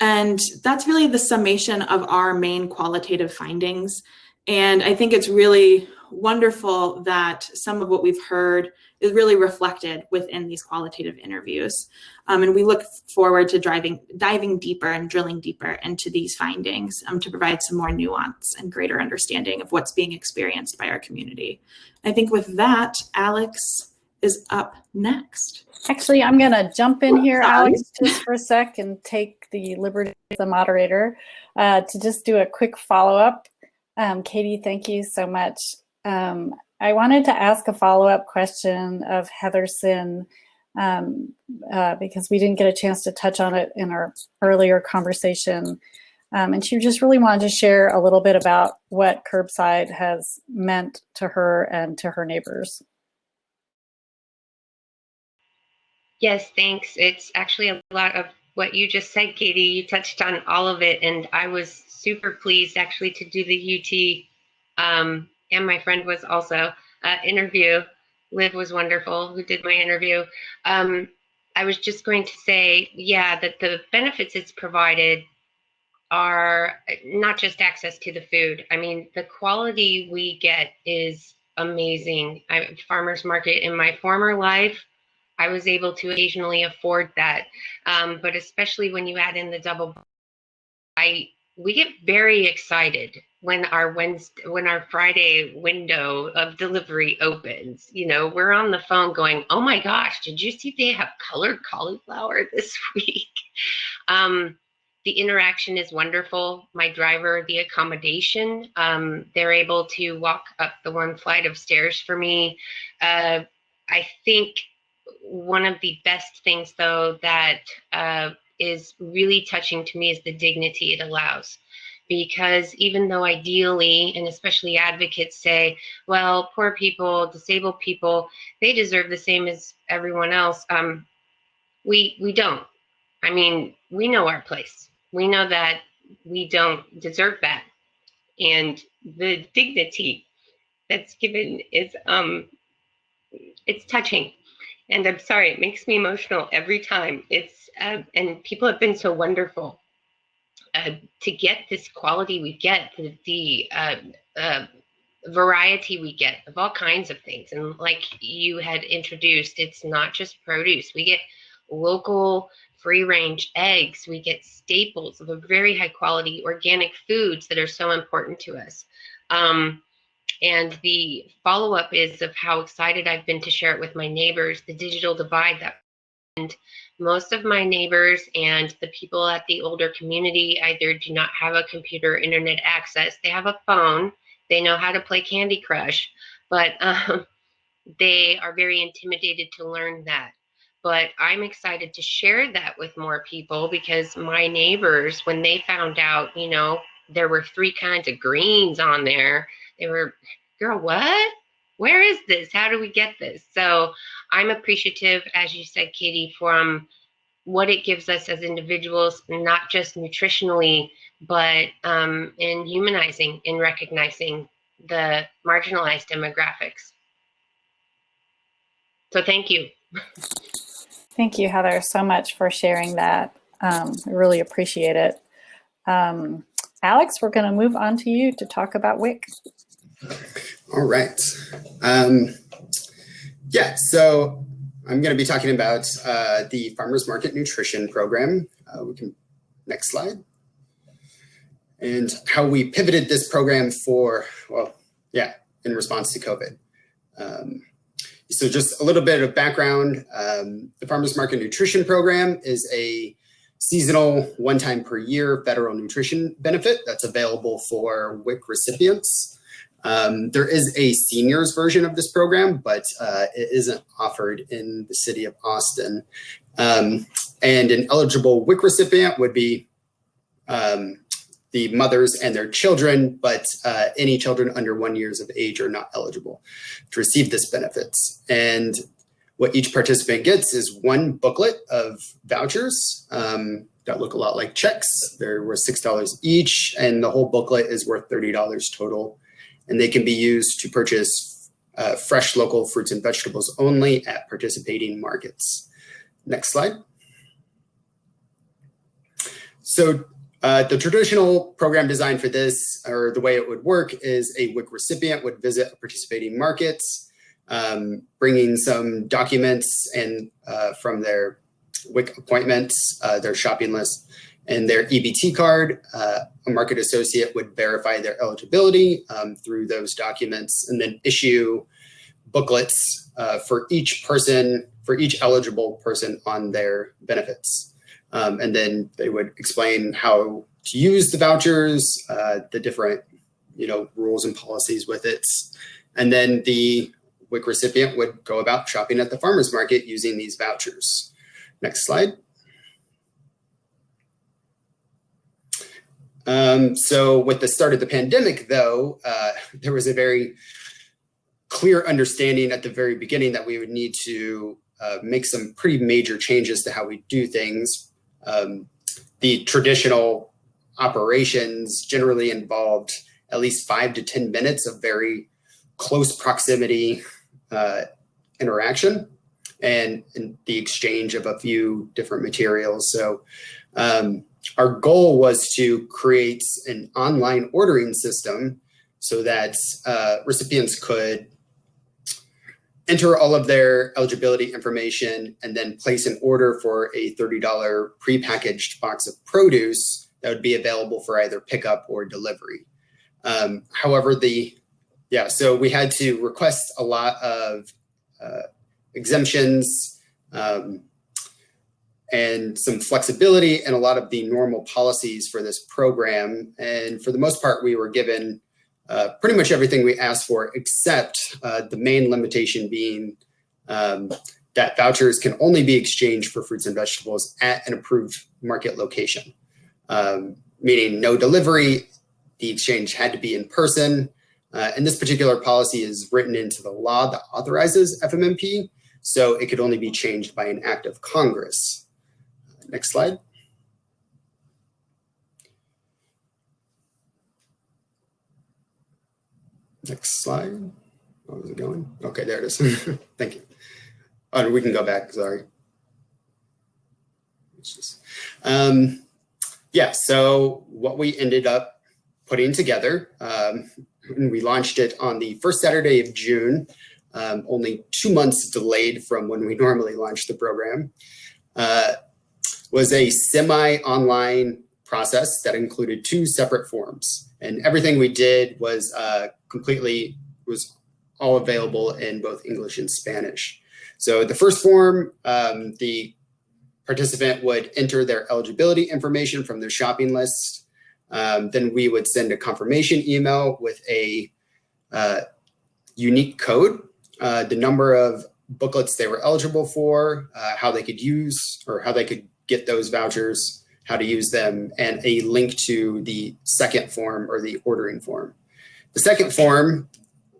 And that's really the summation of our main qualitative findings. And I think it's really wonderful that some of what we've heard is really reflected within these qualitative interviews. And we look forward to diving deeper and drilling deeper into these findings to provide some more nuance and greater understanding of what's being experienced by our community. I think with that, Alex is up next. Actually, I'm going to jump in here, Alex, just for a sec and take the liberty of the moderator to just do a quick follow-up. Katie, thank you so much. I wanted to ask a follow-up question of Heather Sin because we didn't get a chance to touch on it in our earlier conversation. And she just really wanted to share a little bit about what Curbside has meant to her and to her neighbors. Yes, thanks. It's actually a lot of what you just said, Katie. You touched on all of it, and I was super pleased actually to do the UT, and my friend was also interview. Liv was wonderful, who did my interview. I was just going to say, yeah, that the benefits it's provided are not just access to the food. I mean, the quality we get is amazing. Farmers market in my former life, I was able to occasionally afford that, but especially when you add in the double, we get very excited when our Friday window of delivery opens. You know, we're on the phone going, "Oh my gosh, did you see they have colored cauliflower this week?" The interaction is wonderful. My driver, the accommodation, they're able to walk up the one flight of stairs for me. I think one of the best things, though, that is really touching to me is the dignity it allows. Because even though ideally, and especially advocates say, well, poor people, disabled people, they deserve the same as everyone else, we don't. I mean, we know our place. We know that we don't deserve that. And the dignity that's given is, it's touching. And I'm sorry, it makes me emotional every time. It's and people have been so wonderful to get this quality we get, the variety we get of all kinds of things. And like you had introduced, it's not just produce. We get local free-range eggs. We get staples of a very high quality organic foods that are so important to us. And the follow-up is of how excited I've been to share it with my neighbors, the digital divide that, and most of my neighbors and the people at the older community either do not have a computer or internet access. They have a phone. They know how to play Candy Crush, but they are very intimidated to learn that. But I'm excited to share that with more people because my neighbors, when they found out, you know, there were 3 kinds of greens on there, they were, girl, what? Where is this? How do we get this? So I'm appreciative, as you said, Katie, from what it gives us as individuals, not just nutritionally, but in humanizing, in recognizing the marginalized demographics. So thank you. Thank you, Heather, so much for sharing that. I really appreciate it. Alex, we're going to move on to you to talk about WIC. All right. Yeah, so I'm going to be talking about the Farmers Market Nutrition Program. Next slide. And how we pivoted this program for, in response to COVID. So just a little bit of background. The Farmers Market Nutrition Program is a seasonal, one time per year federal nutrition benefit that's available for WIC recipients. There is a seniors version of this program, but it isn't offered in the city of Austin. And an eligible WIC recipient would be the mothers and their children, but any children under 1 year of age are not eligible to receive this benefits. And what each participant gets is one booklet of vouchers that look a lot like checks. They're worth $6 each, and the whole booklet is worth $30 total. And they can be used to purchase fresh local fruits and vegetables only at participating markets. Next slide. So the traditional program design for this, or the way it would work, is a WIC recipient would visit a participating market, bringing some documents and from their WIC appointments, their shopping list, and their EBT card. A market associate would verify their eligibility through those documents, and then issue booklets for each person, for each eligible person on their benefits. And then they would explain how to use the vouchers, the different, rules and policies with it. And then the WIC recipient would go about shopping at the farmer's market using these vouchers. Next slide. So with the start of the pandemic, though, there was a very clear understanding at the very beginning that we would need to make some pretty major changes to how we do things. The traditional operations generally involved at least 5 to 10 minutes of very close proximity interaction and the exchange of a few different materials. So our goal was to create an online ordering system so that recipients could enter all of their eligibility information and then place an order for a $30 prepackaged box of produce that would be available for either pickup or delivery. However, so we had to request a lot of exemptions and some flexibility in a lot of the normal policies for this program. And for the most part, we were given pretty much everything we asked for, except the main limitation being that vouchers can only be exchanged for fruits and vegetables at an approved market location, meaning no delivery. The exchange had to be in person. And this particular policy is written into the law that authorizes FMNP, so it could only be changed by an act of Congress. Next slide. Next slide. Where was it going? Okay, there it is. Thank you. Oh, we can go back, sorry. So what we ended up putting together, and we launched it on the first Saturday of June, only 2 months delayed from when we normally launch the program, was a semi-online process that included 2 separate forms. And everything we did was all available in both English and Spanish. So the first form, the participant would enter their eligibility information from their shopping list. Then we would send a confirmation email with a unique code, the number of booklets they were eligible for, how they could use or how they could get those vouchers, how to use them, and a link to the second form or the ordering form. The second form,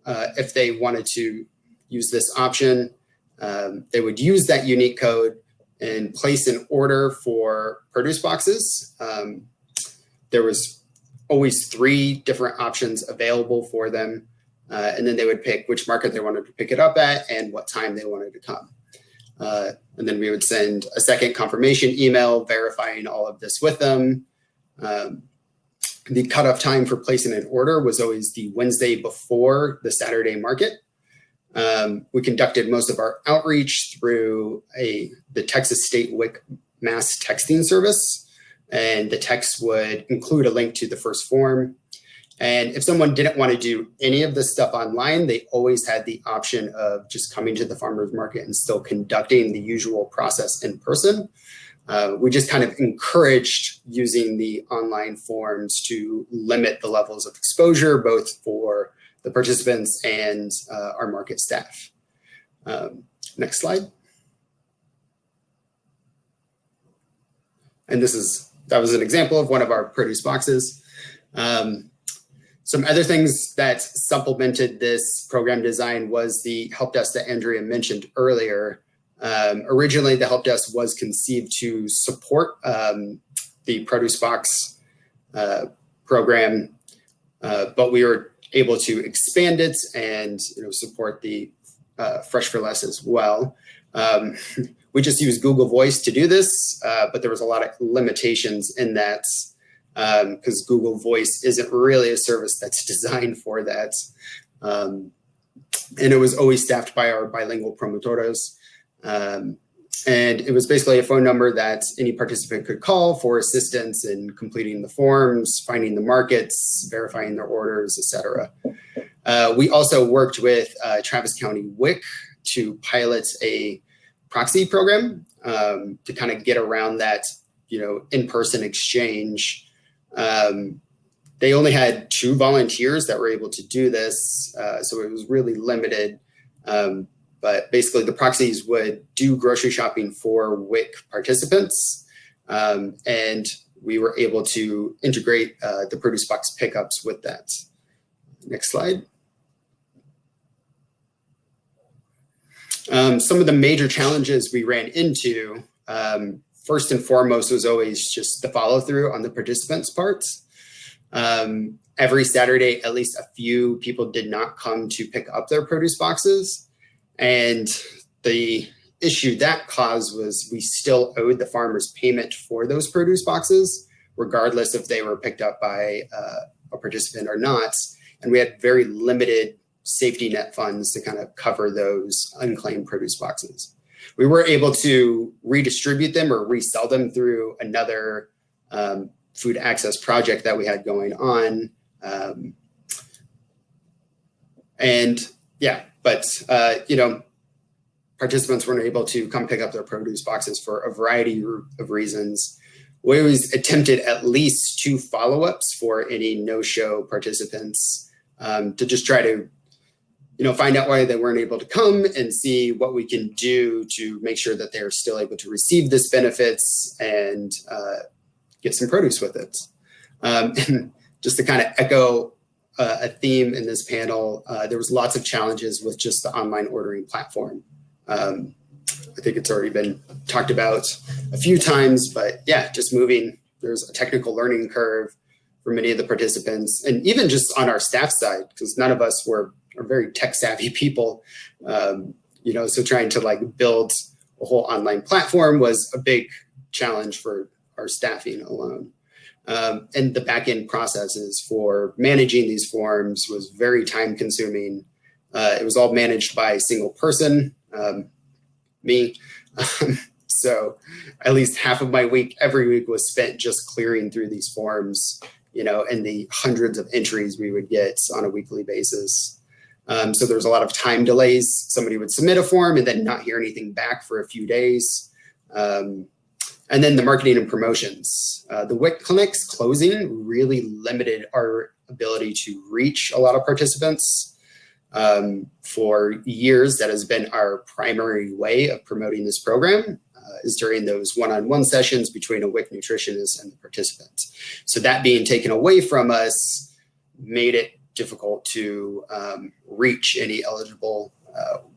if they wanted to use this option, they would use that unique code and place an order for produce boxes. There was always 3 different options available for them. And then they would pick which market they wanted to pick it up at and what time they wanted to come. And then we would send a second confirmation email verifying all of this with them. The cutoff time for placing an order was always the Wednesday before the Saturday market. We conducted most of our outreach through the Texas State WIC mass texting service, and the text would include a link to the first form. And if someone didn't want to do any of this stuff online, they always had the option of just coming to the farmers market and still conducting the usual process in person. We just kind of encouraged using the online forms to limit the levels of exposure, both for the participants and our market staff. Next slide. And that was an example of one of our produce boxes. Some other things that supplemented this program design was the help desk that Andrea mentioned earlier. Originally, the help desk was conceived to support the produce box program, but we were able to expand it and support the Fresh for Less as well. We just used Google Voice to do this, but there was a lot of limitations in that because Google Voice isn't really a service that's designed for that. And it was always staffed by our bilingual promotoras. And it was basically a phone number that any participant could call for assistance in completing the forms, finding the markets, verifying their orders, etc. We also worked with Travis County WIC to pilot a proxy program to kind of get around that, in-person exchange. They only had 2 volunteers that were able to do this, so it was really limited. But basically, the proxies would do grocery shopping for WIC participants, and we were able to integrate the produce box pickups with that. Next slide. Some of the major challenges we ran into, first and foremost, was always just the follow-through on the participants' parts. Every Saturday, at least a few people did not come to pick up their produce boxes. And the issue that caused was we still owed the farmers payment for those produce boxes, regardless if they were picked up by a participant or not. And we had very limited safety net funds to kind of cover those unclaimed produce boxes. We were able to redistribute them or resell them through another food access project that we had going on. Participants weren't able to come pick up their produce boxes for a variety of reasons. We always attempted at least 2 follow-ups for any no-show participants to just try to find out why they weren't able to come and see what we can do to make sure that they're still able to receive this benefits and get some produce with it. And just to kind of echo a theme in this panel, there was lots of challenges with just the online ordering platform. I think it's already been talked about a few times, but yeah, just moving, there's a technical learning curve for many of the participants, and even just on our staff side, because none of us are very tech savvy people, so trying to build a whole online platform was a big challenge for our staffing alone. And the back-end processes for managing these forms was very time consuming. It was all managed by a single person, me. So at least half of my week, every week, was spent just clearing through these forms, and the hundreds of entries we would get on a weekly basis. So there was a lot of time delays. Somebody would submit a form and then not hear anything back for a few days. And then the marketing and promotions. The WIC clinics closing really limited our ability to reach a lot of participants. For years, that has been our primary way of promoting this program, is during those one-on-one sessions between a WIC nutritionist and the participant. So that being taken away from us made it difficult to reach any eligible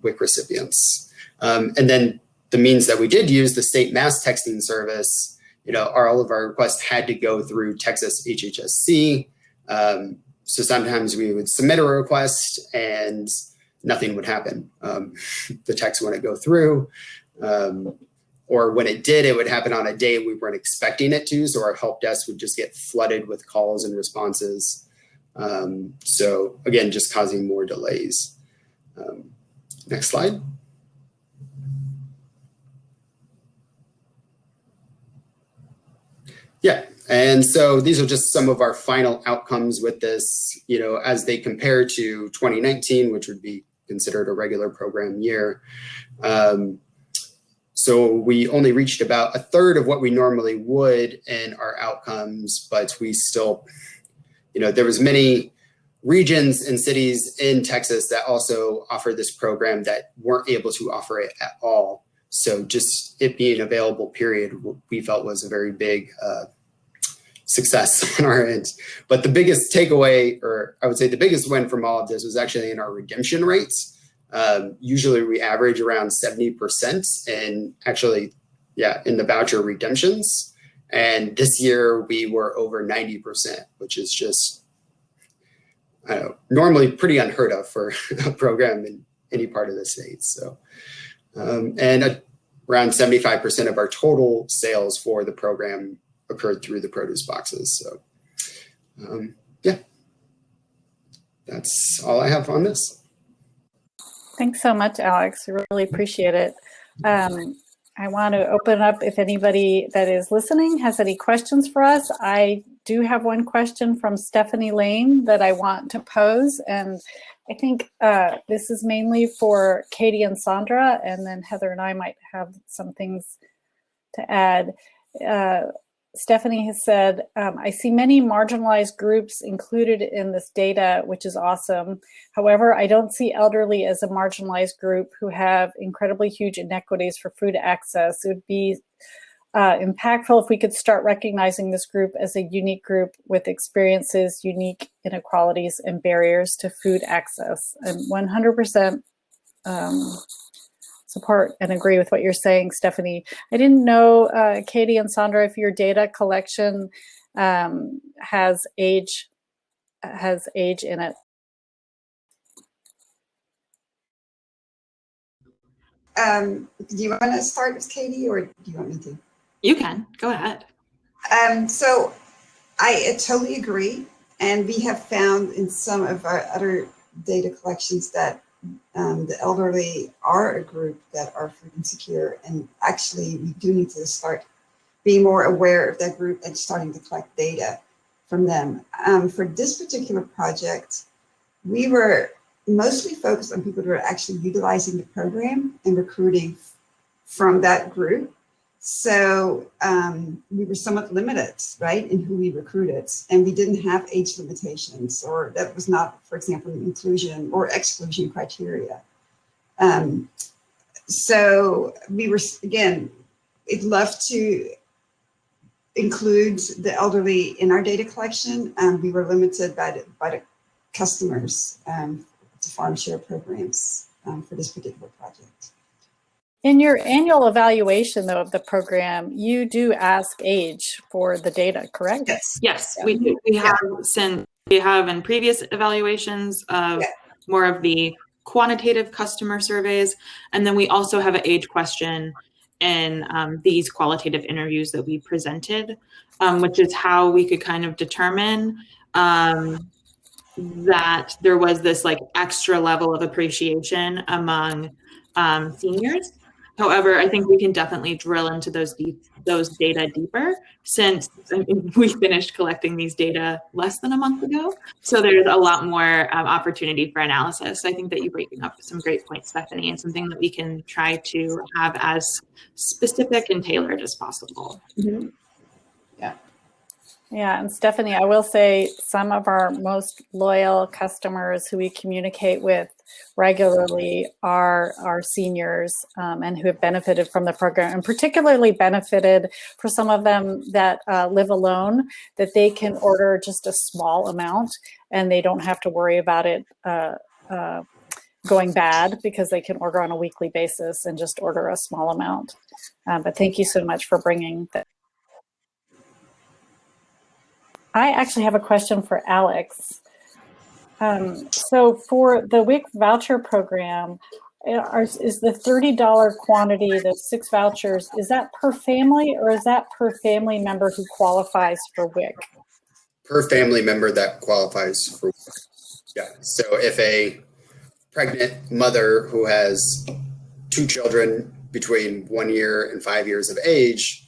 WIC recipients. And then the means that we did use, the state mass texting service, all of our requests had to go through Texas HHSC. So sometimes we would submit a request and nothing would happen. The text wouldn't go through. Or when it did, it would happen on a day we weren't expecting it to. So our help desk would just get flooded with calls and responses. So again, just causing more delays. Next slide. Yeah, and so these are just some of our final outcomes with this, you know, as they compare to 2019, which would be considered a regular program year. So we only reached about a third of what we normally would in our outcomes, but we still, you know, there was many regions and cities in Texas that also offered this program that weren't able to offer it at all. So just it being available, period, we felt was a very big success on our end. But the biggest takeaway, or I would say the biggest win from all of this, was actually in our redemption rates. Usually we average around 70%, and actually, yeah, in the voucher redemptions. And this year we were over 90%, which is just, I don't know, normally pretty unheard of for a program in any part of the state. So, and around 75% of our total sales for the program occurred through the produce boxes. So, yeah, that's all I have on this. Thanks so much, Alex. I really appreciate it. I want to open up if anybody that is listening has any questions for us. I do have one question from Stephanie Lane that I want to pose, and I think this is mainly for Katie and Sandra, and then Heather and I might have some things to add. Stephanie has said, I see many marginalized groups included in this data, which is awesome. However, I don't see elderly as a marginalized group who have incredibly huge inequities for food access. It would be impactful if we could start recognizing this group as a unique group with experiences, unique inequalities, and barriers to food access. And 100% support and agree with what you're saying, Stephanie. I didn't know, Katie and Sandra, if your data collection has age in it. Do you want to start with Katie, or do you want me to? You can, go ahead. So I totally agree. And we have found in some of our other data collections that the elderly are a group that are food insecure, and actually we do need to start being more aware of that group and starting to collect data from them. For this particular project, we were mostly focused on people who are actually utilizing the program and recruiting from that group. So we were somewhat limited, right, in who we recruited, and we didn't have age limitations, or that was not, for example, an inclusion or exclusion criteria. So we were, again, we'd love to include the elderly in our data collection. We were limited by the customers to farm share programs for this particular project. In your annual evaluation, though, of the program, you do ask age for the data, correct? Yes. Yes, we do. We have in previous evaluations of more of the quantitative customer surveys, and then we also have an age question in these qualitative interviews that we presented, which is how we could kind of determine that there was this like extra level of appreciation among seniors. However, I think we can definitely drill into those data deeper, since we finished collecting these data less than a month ago. So there's a lot more opportunity for analysis. I think that you bring up some great points, Stephanie, and something that we can try to have as specific and tailored as possible. Mm-hmm. Yeah, and Stephanie, I will say some of our most loyal customers who we communicate with regularly are our seniors and who have benefited from the program, and particularly benefited for some of them that live alone, that they can order just a small amount and they don't have to worry about it going bad, because they can order on a weekly basis and just order a small amount. But thank you so much for bringing that. I actually have a question for Alex. So for the WIC voucher program, is the $30 quantity, the 6 vouchers, is that per family, or is that per family member who qualifies for WIC? Per family member that qualifies for WIC. Yeah. So if a pregnant mother who has 2 children between 1 year and 5 years of age,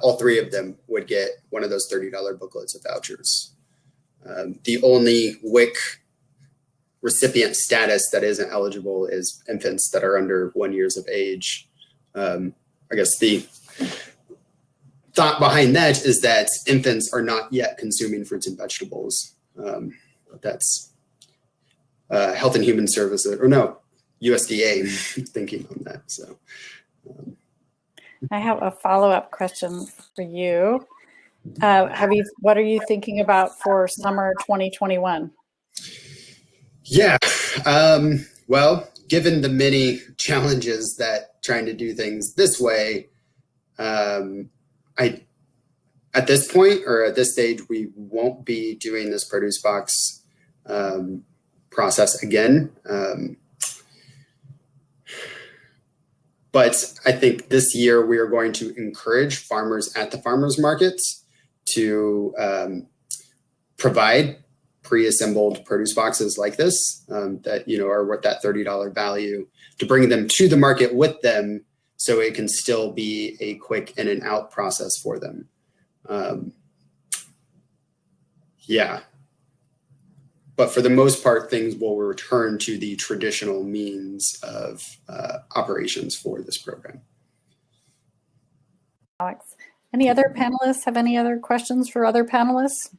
all 3 of them would get one of those $30 booklets of vouchers. The only WIC recipient status that isn't eligible is infants that are under 1 year of age. I guess the thought behind that is that infants are not yet consuming fruits and vegetables. That's Health and Human Services, or no, USDA thinking on that. So I have a follow-up question for you. What are you thinking about for summer 2021? yeah, well, given the many challenges that trying to do things this way, at this point or at this stage, we won't be doing this produce box process again. But I think this year we are going to encourage farmers at the farmers markets to provide pre-assembled produce boxes like this that are worth that $30 value, to bring them to the market with them, so it can still be a quick in and out process for them. Yeah. But for the most part, things will return to the traditional means of operations for this program. Alex, any other panelists have any other questions for other panelists?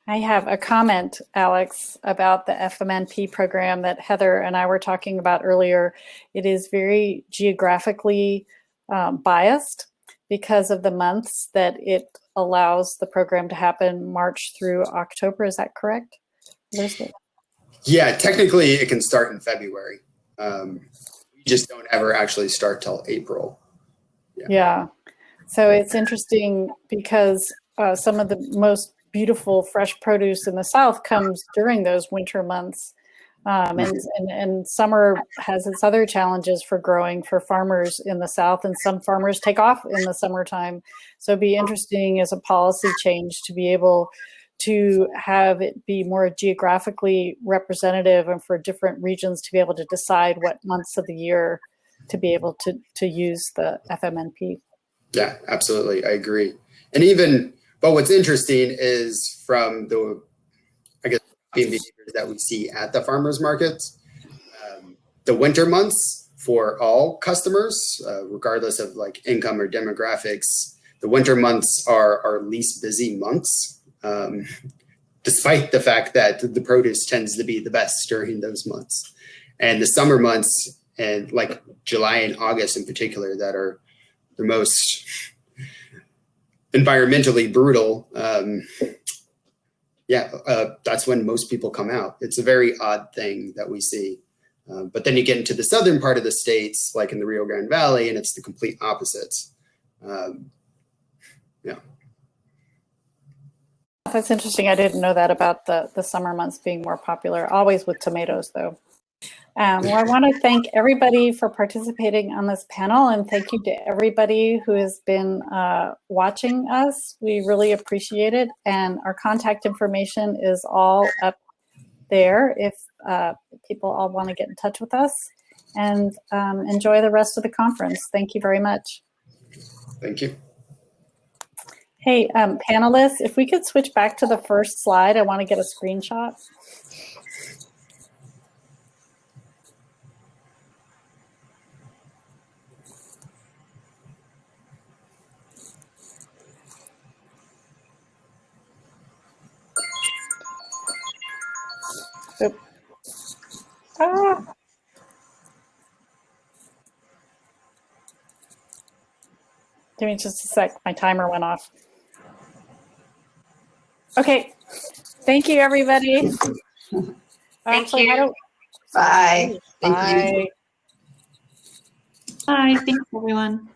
I have a comment, Alex, about the FMNP program that Heather and I were talking about earlier. It is very geographically biased because of the months that it allows the program to happen, March through October. Is that correct, Elizabeth? Yeah, technically it can start in February. We just don't ever actually start till April. Yeah. So it's interesting because some of the most beautiful fresh produce in the South comes during those winter months. And summer has its other challenges for growing for farmers in the South, and some farmers take off in the summertime. So it'd be interesting as a policy change to be able to have it be more geographically representative, and for different regions to be able to decide what months of the year to be able to use the FMNP. Yeah, absolutely. I agree. And even, but what's interesting is from the, I guess, behaviors that we see at the farmers markets, the winter months for all customers, regardless of like income or demographics, the winter months are our least busy months, despite the fact that the produce tends to be the best during those months. And the summer months, and like July and August in particular, that are the most environmentally brutal, that's when most people come out. It's a very odd thing that we see. But then you get into the southern part of the states, like in the Rio Grande Valley, and it's the complete opposites. Yeah. That's interesting. I didn't know that about the summer months being more popular, always with tomatoes though. Well, I want to thank everybody for participating on this panel, and thank you to everybody who has been watching us. We really appreciate it, and our contact information is all up there if people all want to get in touch with us, and enjoy the rest of the conference. Thank you very much. Thank you. Hey, panelists, if we could switch back to the first slide, I want to get a screenshot. Oop. Ah. Give me just a sec. My timer went off. Okay. Thank you, everybody. Thank you. Bye. Thank you. Bye. Bye. Thanks, everyone.